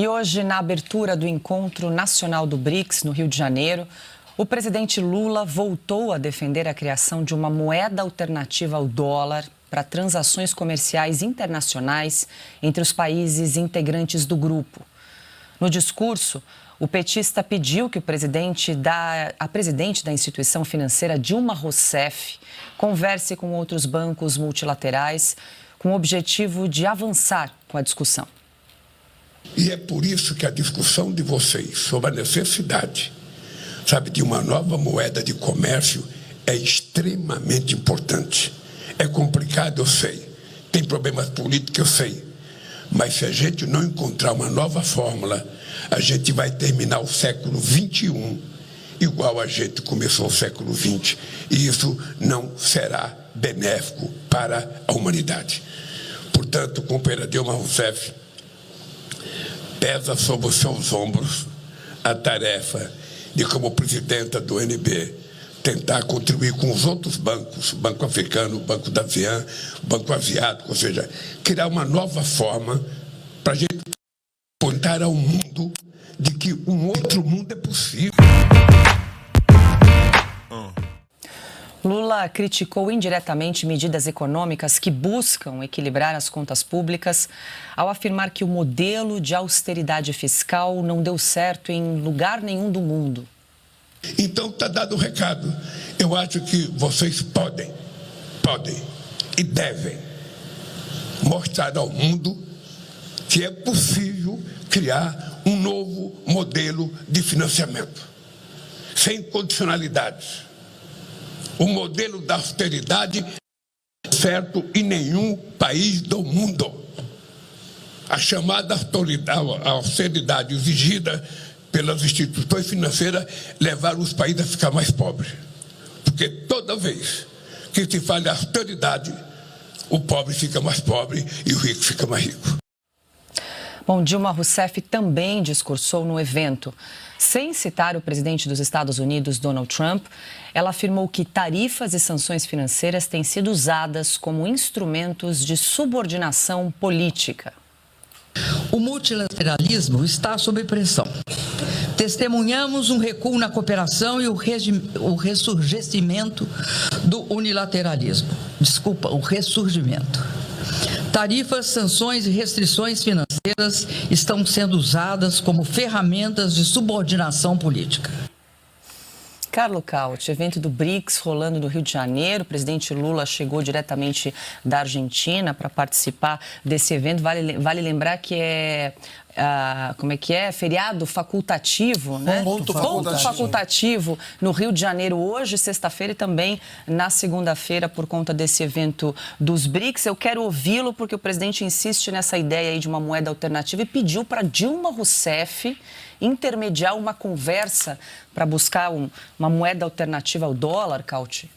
E hoje, na abertura do Encontro Nacional do BRICS, no Rio de Janeiro, o presidente Lula voltou a defender a criação de uma moeda alternativa ao dólar para transações comerciais internacionais entre os países integrantes do grupo. No discurso, o petista pediu que a presidente da instituição financeira, Dilma Rousseff, converse com outros bancos multilaterais com o objetivo de avançar com a discussão. E é por isso que a discussão de vocês sobre a necessidade, de uma nova moeda de comércio é extremamente importante. É complicado, eu sei. Tem problemas políticos, eu sei. Mas se a gente não encontrar uma nova fórmula, a gente vai terminar o século XXI igual a gente começou o século XX. E isso não será benéfico para a humanidade. Portanto, companheira Dilma Rousseff, pesa sobre os seus ombros a tarefa de, como presidenta do NB, tentar contribuir com os outros bancos, Banco Africano, Banco da ASEAN, Banco Asiático, ou seja, criar uma nova forma para a gente apontar ao mundo de que um outro mundo é possível. Lula criticou indiretamente medidas econômicas que buscam equilibrar as contas públicas, ao afirmar que o modelo de austeridade fiscal não deu certo em lugar nenhum do mundo. Então está dado o recado. Eu acho que vocês podem e devem mostrar ao mundo que é possível criar um novo modelo de financiamento, sem condicionalidades. O modelo da austeridade não é certo em nenhum país do mundo. A chamada austeridade exigida pelas instituições financeiras levaram os países a ficar mais pobres. Porque toda vez que se fala de austeridade, o pobre fica mais pobre e o rico fica mais rico. Bom, Dilma Rousseff também discursou no evento. Sem citar o presidente dos Estados Unidos, Donald Trump, ela afirmou que tarifas e sanções financeiras têm sido usadas como instrumentos de subordinação política. O multilateralismo está sob pressão. Testemunhamos um recuo na cooperação e o ressurgimento do unilateralismo. O ressurgimento. Tarifas, sanções e restrições financeiras estão sendo usadas como ferramentas de subordinação política. Carlo Cauti, evento do BRICS rolando no Rio de Janeiro. O presidente Lula chegou diretamente da Argentina para participar desse evento. Vale lembrar que é feriado facultativo, né? Ponto facultativo no Rio de Janeiro hoje, sexta-feira, e também na segunda-feira por conta desse evento dos BRICS. Eu quero ouvi-lo porque o presidente insiste nessa ideia aí de uma moeda alternativa e pediu para Dilma Rousseff intermediar uma conversa para buscar uma moeda alternativa ao dólar, Cauti?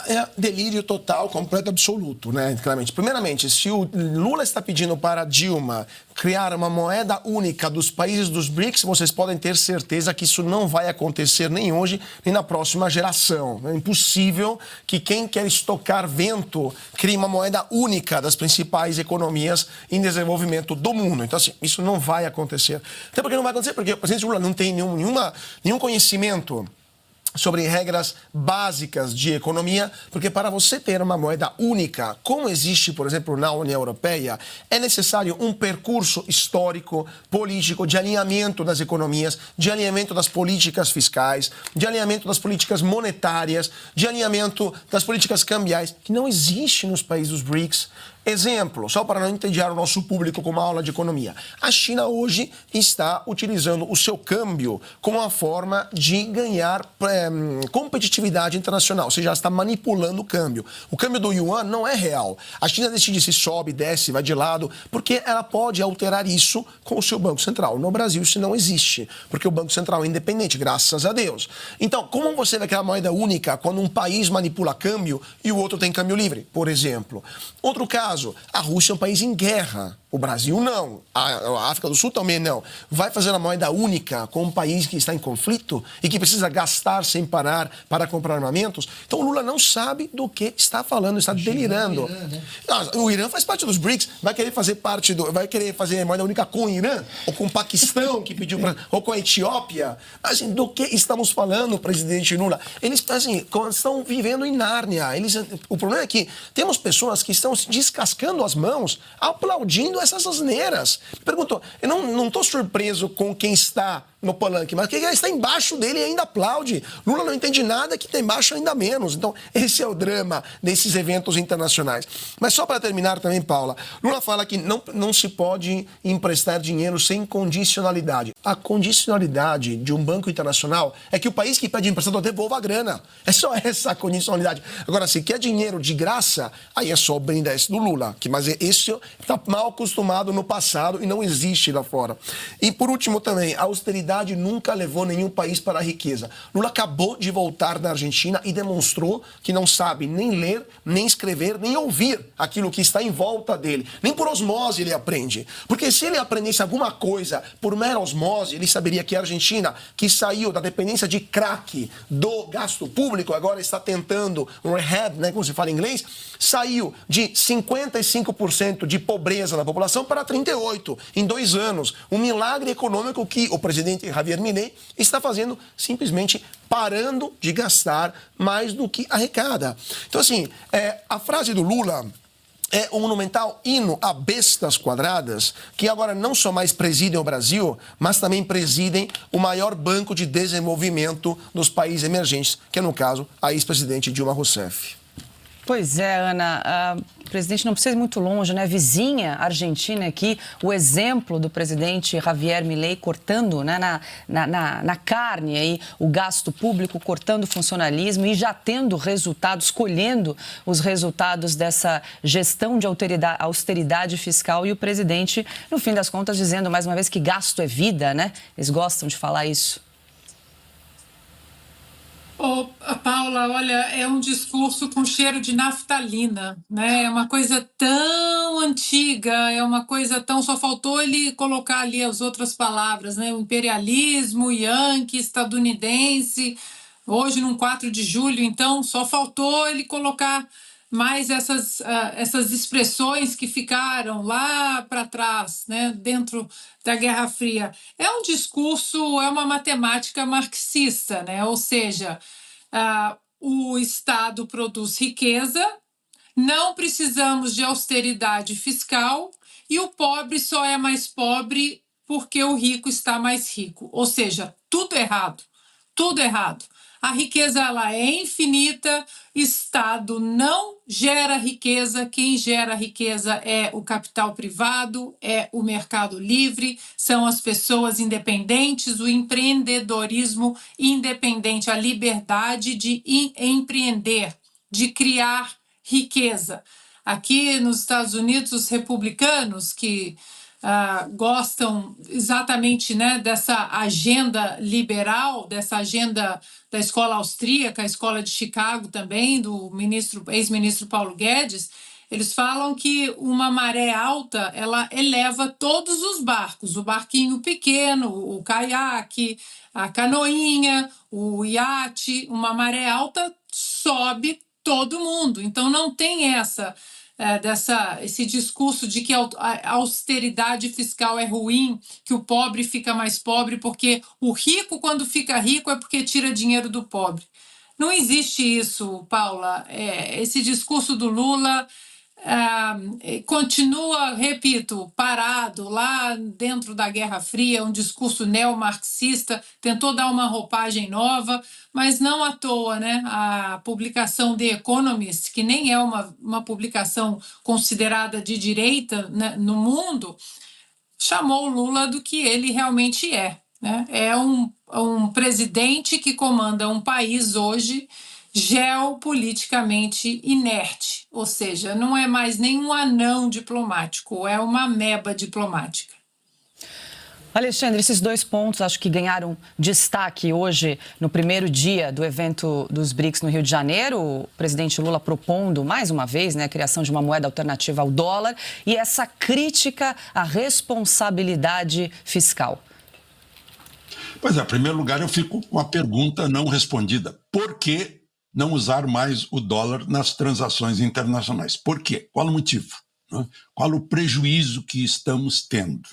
É delírio total, completo, absoluto, né? Claramente. Primeiramente, se o Lula está pedindo para Dilma criar uma moeda única dos países dos BRICS, vocês podem ter certeza que isso não vai acontecer nem hoje, nem na próxima geração. É impossível que quem quer estocar vento crie uma moeda única das principais economias em desenvolvimento do mundo. Então, assim, isso não vai acontecer. Até porque não vai acontecer, porque o presidente Lula não tem nenhum conhecimento sobre regras básicas de economia, porque para você ter uma moeda única, como existe, por exemplo, na União Europeia, é necessário um percurso histórico, político, de alinhamento das economias, de alinhamento das políticas fiscais, de alinhamento das políticas monetárias, de alinhamento das políticas cambiais, que não existe nos países dos BRICS. Exemplo, só para não entediar o nosso público com uma aula de economia. A China hoje está utilizando o seu câmbio como uma forma de ganhar competitividade internacional, ou seja, ela está manipulando o câmbio. O câmbio do yuan não é real. A China decide se sobe, desce, vai de lado, porque ela pode alterar isso com o seu Banco Central. No Brasil isso não existe, porque o Banco Central é independente, graças a Deus. Então, como você vai criar moeda única quando um país manipula câmbio e o outro tem câmbio livre, por exemplo? Outro caso, a Rússia é um país em guerra. O Brasil não, a África do Sul também não. Vai fazer a moeda única com um país que está em conflito e que precisa gastar sem parar para comprar armamentos? Então o Lula não sabe do que está falando, está delirando. O Irã faz parte dos BRICS, vai querer fazer moeda única com o Irã, ou com o Paquistão, que pediu ou com a Etiópia. Assim, do que estamos falando, presidente Lula? Eles assim, estão vivendo em Nárnia. O problema é que temos pessoas que estão se descascando as mãos, aplaudindo essas asneiras. Perguntou, eu não estou surpreso com quem está no palanque, mas quem está embaixo dele ainda aplaude. Lula não entende nada, que está embaixo ainda menos. Então, esse é o drama desses eventos internacionais. Mas só para terminar também, Paula, Lula fala que não se pode emprestar dinheiro sem condicionalidade. A condicionalidade de um banco internacional é que o país que pede emprestado devolva a grana. É só essa a condicionalidade. Agora, se quer dinheiro de graça, aí é só o BNDES do Lula. Mas esse está mal acostumado no passado e não existe lá fora. E, por último, também, a austeridade nunca levou nenhum país para a riqueza. Lula acabou de voltar da Argentina e demonstrou que não sabe nem ler, nem escrever, nem ouvir aquilo que está em volta dele. Nem por osmose ele aprende. Porque se ele aprendesse alguma coisa por mera osmose, ele saberia que a Argentina, que saiu da dependência de crack do gasto público, agora está tentando um rehab, né, como se fala em inglês, saiu de 55% de pobreza na população para 38% em 2 anos. Um milagre econômico que o presidente Javier Milei está fazendo, simplesmente parando de gastar mais do que arrecada. Então, assim, a frase do Lula é um monumental hino a bestas quadradas que agora não só mais presidem o Brasil, mas também presidem o maior banco de desenvolvimento dos países emergentes, que é, no caso, a ex-presidente Dilma Rousseff. Pois é, Ana, o presidente não precisa ir muito longe, né? Vizinha Argentina aqui, o exemplo do presidente Javier Milei cortando, né, na carne aí, o gasto público, cortando o funcionalismo e já tendo resultados, colhendo os resultados dessa gestão de austeridade fiscal, e o presidente, no fim das contas, dizendo mais uma vez que gasto é vida, né? Eles gostam de falar isso. Paula, olha, é um discurso com cheiro de naftalina, né? É uma coisa tão antiga, é uma coisa tão... Só faltou ele colocar ali as outras palavras, né? O imperialismo, yankee, estadunidense, hoje num 4 de julho, então só faltou ele colocar mais essas expressões que ficaram lá para trás, né, dentro da Guerra Fria. É um discurso, é uma matemática marxista, né? Ou seja, o Estado produz riqueza, não precisamos de austeridade fiscal e o pobre só é mais pobre porque o rico está mais rico. Ou seja, tudo errado, tudo errado. A riqueza ela é infinita, Estado não gera riqueza, quem gera riqueza é o capital privado, é o mercado livre, são as pessoas independentes, o empreendedorismo independente, a liberdade de empreender, de criar riqueza. Aqui nos Estados Unidos, os republicanos que gostam exatamente, né, dessa agenda liberal, dessa agenda da escola austríaca, a escola de Chicago também, do ex-ministro Paulo Guedes, eles falam que uma maré alta ela eleva todos os barcos, o barquinho pequeno, o caiaque, a canoinha, o iate, uma maré alta sobe todo mundo. Então não tem esse discurso de que a austeridade fiscal é ruim, que o pobre fica mais pobre, porque o rico, quando fica rico, é porque tira dinheiro do pobre. Não existe isso, Paula. Esse discurso do Lula continua, repito, parado lá dentro da Guerra Fria, um discurso neomarxista, tentou dar uma roupagem nova, mas não à toa, né? A publicação The Economist, que nem é uma publicação considerada de direita, né, no mundo, chamou o Lula do que ele realmente é, né? É um presidente que comanda um país hoje geopoliticamente inerte, ou seja, não é mais nem um anão diplomático, é uma ameba diplomática. Alexandre, esses 2 pontos acho que ganharam destaque hoje no primeiro dia do evento dos BRICS no Rio de Janeiro. O presidente Lula propondo, mais uma vez, a criação de uma moeda alternativa ao dólar e essa crítica à responsabilidade fiscal. Pois é, em primeiro lugar, eu fico com a pergunta não respondida. Por que não usar mais o dólar nas transações internacionais? Por quê? Qual o motivo? Qual o prejuízo que estamos tendo?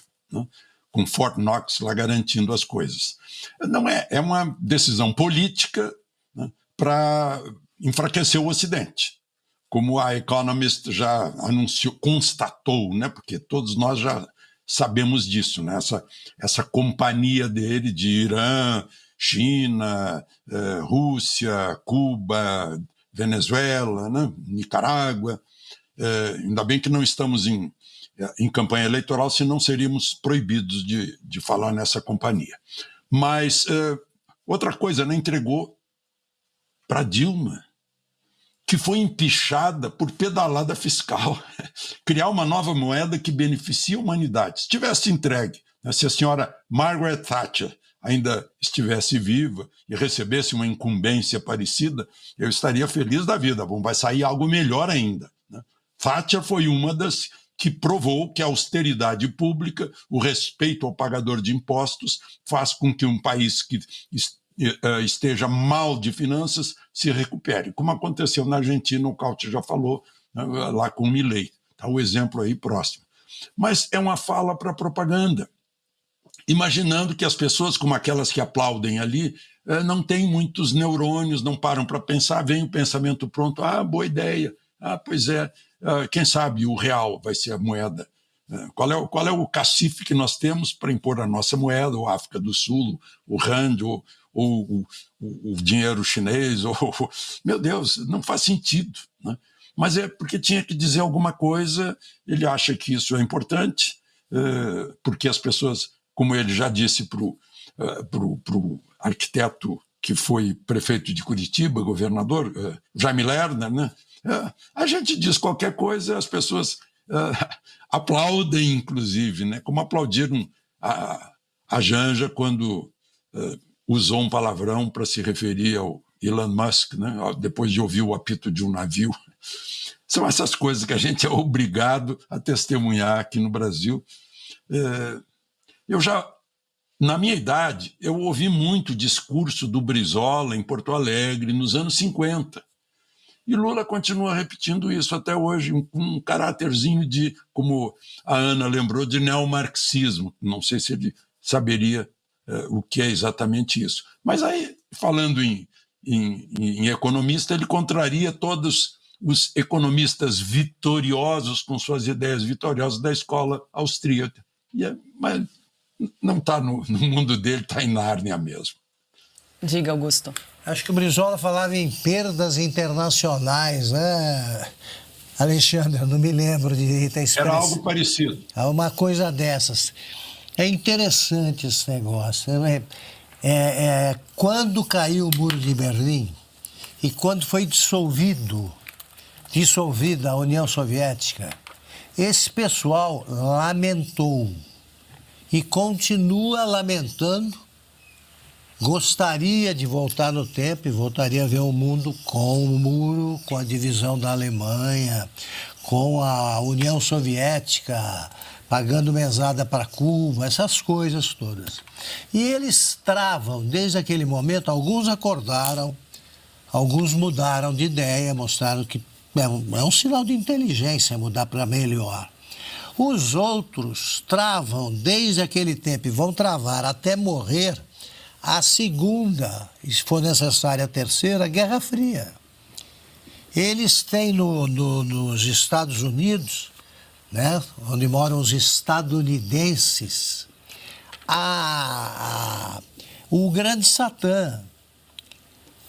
Com Fort Knox lá garantindo as coisas. Não é uma decisão política para enfraquecer o Ocidente, como a Economist já anunciou, constatou, porque todos nós já sabemos disso, essa companhia dele de Irã, China, Rússia, Cuba, Venezuela, Nicarágua. Ainda bem que não estamos em campanha eleitoral, senão seríamos proibidos de falar nessa companhia. Mas outra coisa, entregou para Dilma, que foi empichada por pedalada fiscal, criar uma nova moeda que beneficia a humanidade. Se tivesse entregue, se a senhora Margaret Thatcher ainda estivesse viva e recebesse uma incumbência parecida, eu estaria feliz da vida. Bom, vai sair algo melhor ainda. Thatcher foi uma das que provou que a austeridade pública, o respeito ao pagador de impostos, faz com que um país que esteja mal de finanças se recupere, como aconteceu na Argentina, o Cauti já falou, lá com o Milei. Está o exemplo aí próximo. Mas é uma fala para propaganda, imaginando que as pessoas, como aquelas que aplaudem ali, não têm muitos neurônios, não param para pensar, vem o pensamento pronto, boa ideia, pois é, quem sabe o real vai ser a moeda. Qual é o cacife que nós temos para impor a nossa moeda, o África do Sul, o Rand, ou o dinheiro chinês? Meu Deus, não faz sentido. Mas é porque tinha que dizer alguma coisa, ele acha que isso é importante, porque as pessoas, como ele já disse para o arquiteto que foi prefeito de Curitiba, governador, Jaime Lerner, a gente diz qualquer coisa, as pessoas aplaudem, inclusive, como aplaudiram a Janja quando usou um palavrão para se referir ao Elon Musk, depois de ouvir o apito de um navio. São essas coisas que a gente é obrigado a testemunhar aqui no Brasil. Na minha idade, eu ouvi muito discurso do Brizola em Porto Alegre nos anos 50. E Lula continua repetindo isso até hoje, um caráterzinho de, como a Ana lembrou, de neomarxismo. Não sei se ele saberia o que é exatamente isso. Mas aí, falando em economista, ele contraria todos os economistas vitoriosos com suas ideias vitoriosas da escola austríaca. Mas não está no mundo dele, está em Nárnia mesmo. Diga, Augusto. Acho que o Brizola falava em perdas internacionais, Alexandre, eu não me lembro de ter expressão. Era algo parecido. Uma coisa dessas. É interessante esse negócio. Quando caiu o Muro de Berlim e quando foi dissolvida a União Soviética, esse pessoal lamentou e continua lamentando. Gostaria de voltar no tempo e voltaria a ver o mundo com o muro, com a divisão da Alemanha, com a União Soviética, pagando mesada para Cuba, essas coisas todas. E eles travam, desde aquele momento, alguns acordaram, alguns mudaram de ideia, mostraram que é um sinal de inteligência mudar para melhor. Os outros travam desde aquele tempo e vão travar até morrer a segunda, e se for necessária a terceira, Guerra Fria. Eles têm nos Estados Unidos, onde moram os estadunidenses, o grande Satã.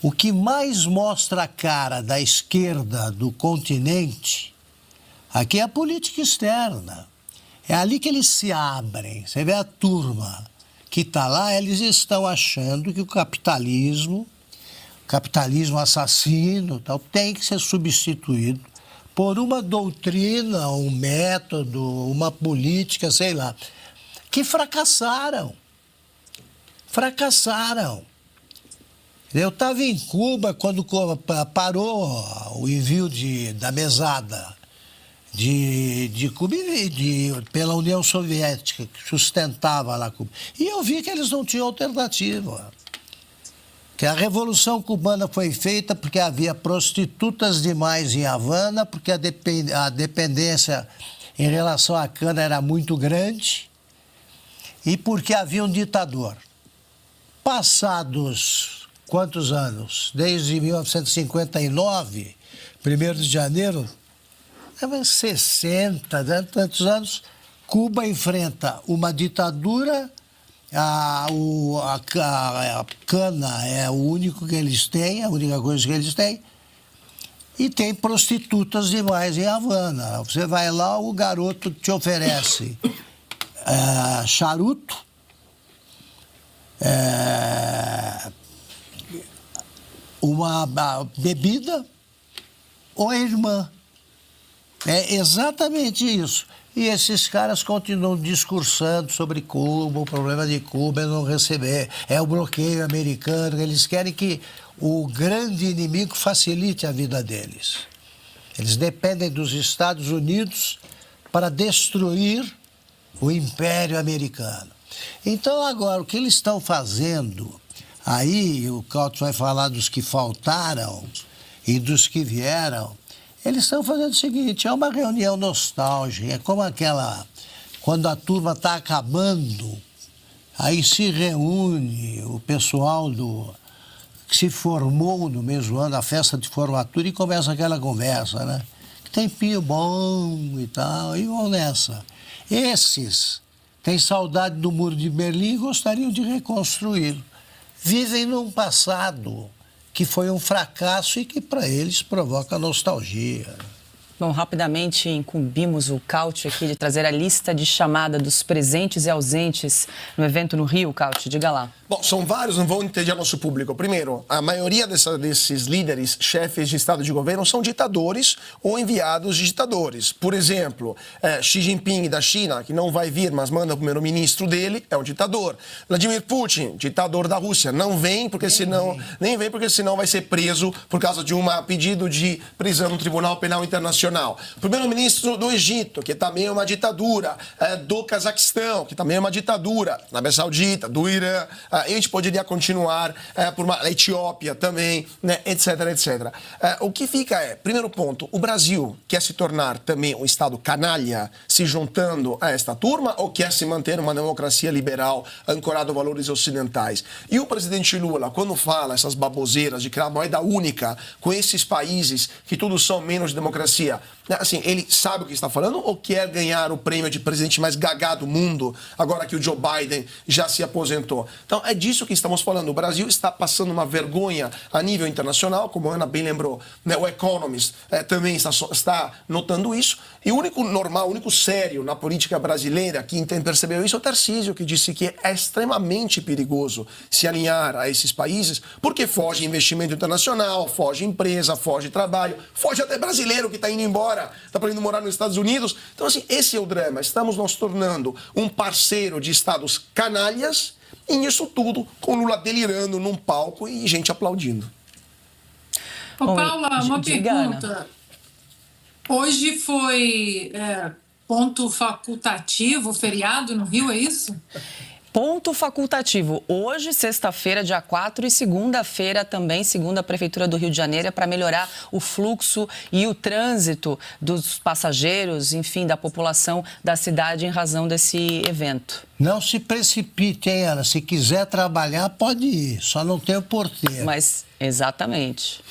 O que mais mostra a cara da esquerda do continente, aqui é a política externa. É ali que eles se abrem. Você vê a turma que está lá, eles estão achando que o capitalismo assassino, tem que ser substituído por uma doutrina, um método, uma política, sei lá, que fracassaram. Fracassaram. Eu estava em Cuba quando parou o envio da mesada de Cuba pela União Soviética, que sustentava lá Cuba. E eu vi que eles não tinham alternativa. Que a Revolução Cubana foi feita porque havia prostitutas demais em Havana, porque a dependência em relação à cana era muito grande e porque havia um ditador. Passados quantos anos? Desde 1959, 1º de janeiro, 60, tantos anos, Cuba enfrenta uma ditadura, a cana é o único que eles têm, a única coisa que eles têm, e tem prostitutas demais em Havana. Você vai lá, o garoto te oferece charuto, uma bebida ou a irmã. É exatamente isso. E esses caras continuam discursando sobre Cuba, o problema de Cuba é não receber, é o bloqueio americano. Eles querem que o grande inimigo facilite a vida deles. Eles dependem dos Estados Unidos para destruir o Império Americano. Então, agora, o que eles estão fazendo, aí o Couto vai falar dos que faltaram e dos que vieram, eles estão fazendo o seguinte, é uma reunião nostálgica, é como aquela, quando a turma está acabando, aí se reúne o pessoal que se formou no mesmo ano, a festa de formatura, e começa aquela conversa, né? Tempinho bom e tal, e vão nessa. Esses têm saudade do Muro de Berlim e gostariam de reconstruí-lo. Vivem num passado que foi um fracasso e que para eles provoca nostalgia. Bom, rapidamente incumbimos o Couto aqui de trazer a lista de chamada dos presentes e ausentes no evento no Rio. Couto, diga lá. Bom, são vários, não vou entender nosso público. Primeiro, a maioria desses líderes, chefes de Estado e de governo, são ditadores ou enviados de ditadores. Por exemplo, Xi Jinping da China, que não vai vir, mas manda o primeiro-ministro dele, é um ditador. Vladimir Putin, ditador da Rússia, não vem porque nem vem porque senão vai ser preso por causa de um pedido de prisão no Tribunal Penal Internacional. Primeiro-ministro do Egito, que também é uma ditadura, do Cazaquistão, que também é uma ditadura, da Arábia Saudita, do Irã. A gente poderia continuar por a Etiópia também, né, etc, etc. O que fica primeiro ponto, o Brasil quer se tornar também um Estado canalha, se juntando a esta turma, ou quer se manter uma democracia liberal ancorada a valores ocidentais? E o presidente Lula, quando fala essas baboseiras de criar moeda única com esses países que todos são menos democracia, assim, ele sabe o que está falando ou quer ganhar o prêmio de presidente mais gagá do mundo, agora que o Joe Biden já se aposentou? Então, é disso que estamos falando. O Brasil está passando uma vergonha a nível internacional, como a Ana bem lembrou, né? O Economist também está notando isso. E o único normal, o único sério na política brasileira que percebeu isso é o Tarcísio, que disse que é extremamente perigoso se alinhar a esses países, porque foge investimento internacional, foge empresa, foge trabalho, foge até brasileiro que está indo embora, está indo morar nos Estados Unidos. Então, assim, esse é o drama. Estamos nos tornando um parceiro de estados canalhas, e isso tudo com Lula delirando num palco e gente aplaudindo. Ô, Paula, uma diga, pergunta. Ana. Hoje foi ponto facultativo, feriado no Rio, é isso? Ponto facultativo. Hoje, sexta-feira, dia 4, e segunda-feira também, segundo a Prefeitura do Rio de Janeiro, é para melhorar o fluxo e o trânsito dos passageiros, enfim, da população da cidade em razão desse evento. Não se precipite, hein, Ana? Se quiser trabalhar, pode ir, só não tem o porteiro. Mas, exatamente.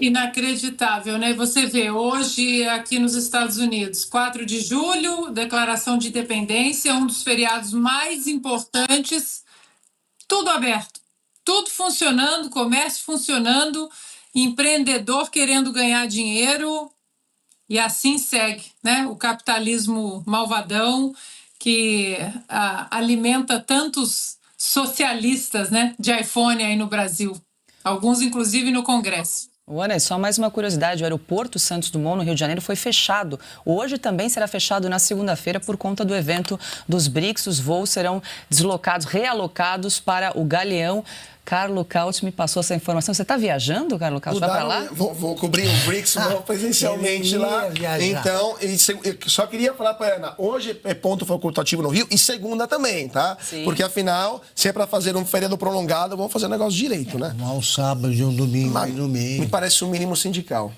Inacreditável, né? Você vê, hoje aqui nos Estados Unidos, 4 de julho, Declaração de Independência, um dos feriados mais importantes, tudo aberto, tudo funcionando, comércio funcionando, empreendedor querendo ganhar dinheiro, e assim segue, né? O capitalismo malvadão que alimenta tantos socialistas, né, de iPhone aí no Brasil, alguns inclusive no Congresso. Ana, e só mais uma curiosidade, o aeroporto Santos Dumont, no Rio de Janeiro, foi fechado. Hoje também será fechado na segunda-feira por conta do evento dos BRICS. Os voos serão deslocados, realocados para o Galeão. Carlo Caut me passou essa informação. Você está viajando, Carlo Caut? Vai para lá? Vou cobrir o BRICS presencialmente lá. Então, eu só queria falar para Ana, hoje é ponto facultativo no Rio e segunda também, tá? Sim. Porque afinal, se é para fazer um feriado prolongado, vamos fazer um negócio direito, né? Um sábado e um domingo aí no meio. Me parece o mínimo sindical.